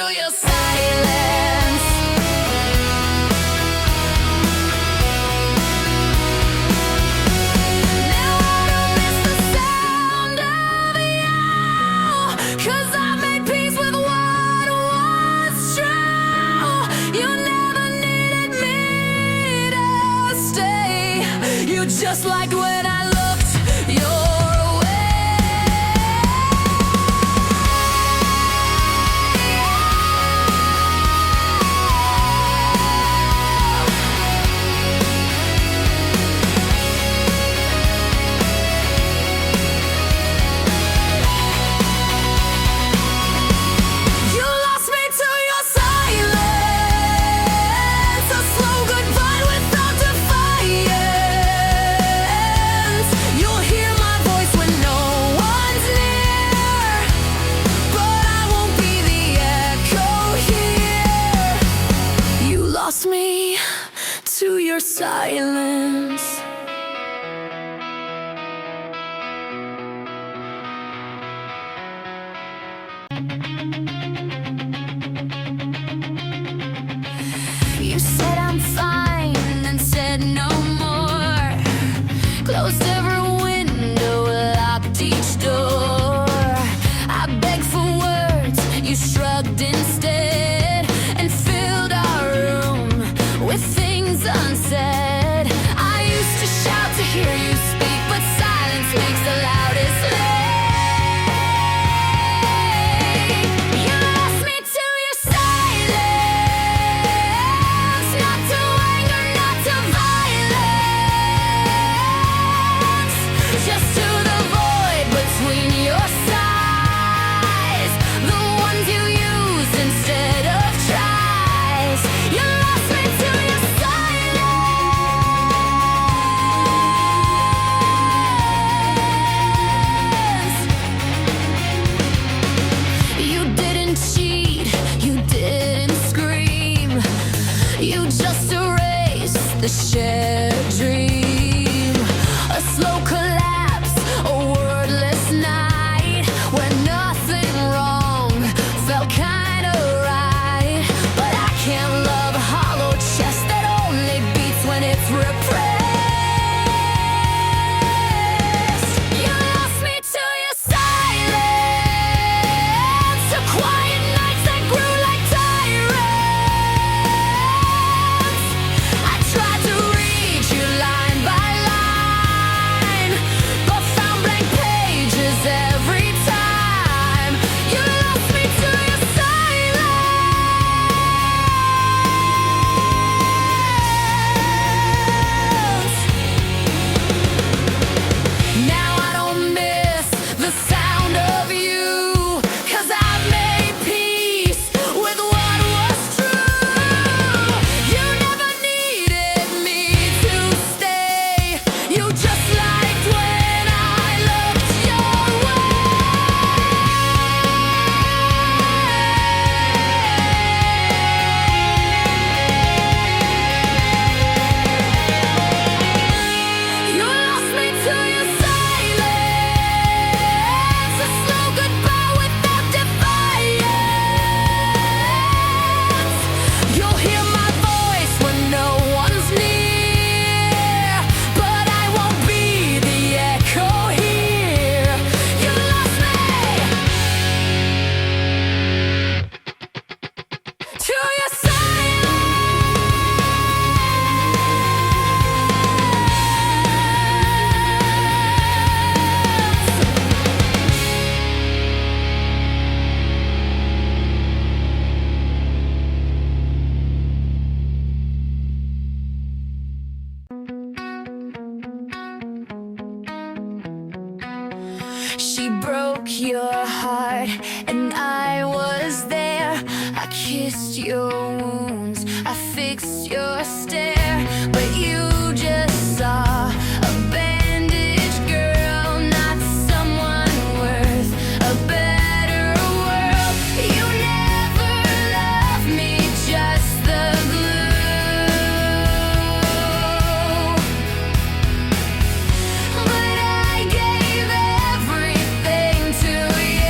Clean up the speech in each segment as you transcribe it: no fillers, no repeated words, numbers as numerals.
your silence. Now I don't miss the sound of you, 'cause I made peace with what was true. You never needed me to stay. You just liked when I looked your me to your silence. You said I'm fine and said no more. Closed every window, locked each door. I begged for words, you shrugged instead, and filled our room with things unsaid. I used to shout to hear you speak, but silence makes the loudest lay. You lost me to your silence, not to anger, not to violence, just to the void between your sighs, the ones you use instead of tries. You lost me to your silence. You didn't cheat, you didn't scream, you just erased the shared dream. A slow collapse, a wordless night, where nothing wrong felt kinda right. But I can't love a hollow chest that only beats when it's repressed. You lost me to your silence, to quiet nights that grew like tyrants. I tried to reach you line by line, but found blank pages every time. You lost me to your silence. Now I don't miss the sound of you, 'cause I've made peace with what was true. You never needed me to stay. You just liked when I looked your way. You lost me to your silence, a slow goodbye without defiance. You'll hear my voice when no one's near, but I won't be the echo here. You lost me to your She broke your heart, and I was there. I kissed your wounds, I fixed your stare, but you just saw a bandaged girl, not someone worth a better world. You never loved me, just the glue. But I gave everything to you.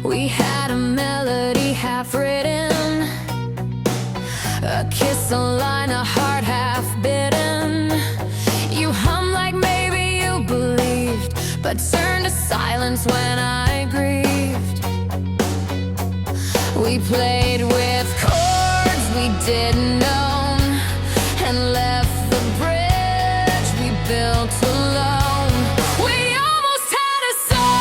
We had a melody half written, a kiss, a line, a heart half bitten. You hum like maybe you believed, but turned to silence when I grieved. We played with chords we didn't own, and left the bridge we built alone. We almost had a song,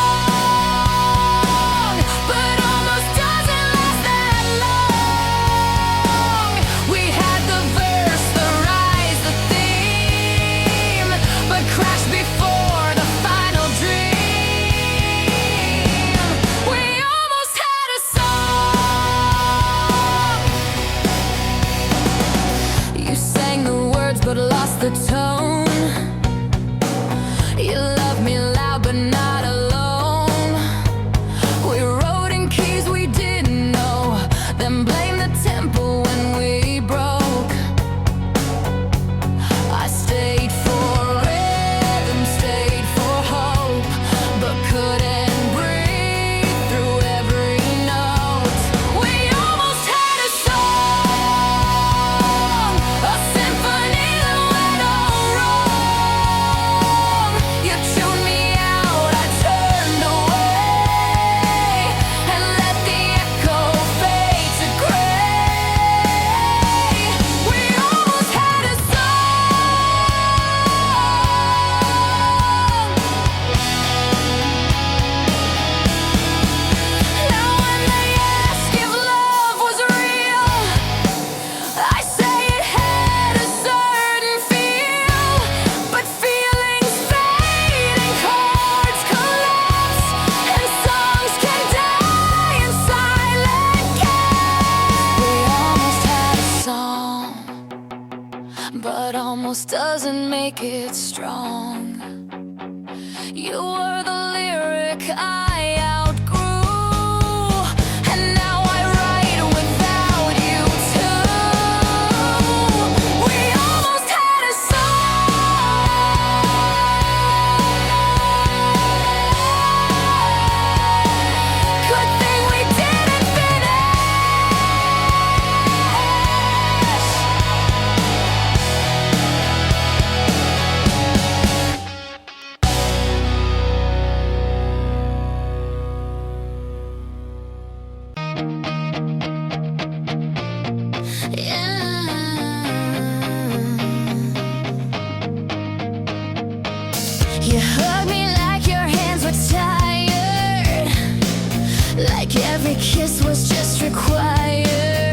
but almost doesn't last that long. We had the verse, the rise, the theme, but crashed before the final dream. We almost had a song. You sang the words but lost the tone. You loved me loud but not alone. We wrote in keys we didn't know, then blamed the tempo when we broke. I stayed for rhythm, stayed for hope, but couldn't breathe through every note. We almost had a song, a symphony that went all wrong. You tuned me out, I turned away, and let the echo fade to gray. We almost had a song. Now when they ask if love was real, I say it had a certain feel. But feelings fade and chords collapse, and songs can die in silent gasps. We almost had a song, but almost doesn't make it strong. You were the lyric I outgrew, and now I write without you too. We almost had a song. Good thing we didn't finish. You hugged me like your hands were tired, like every kiss was just required.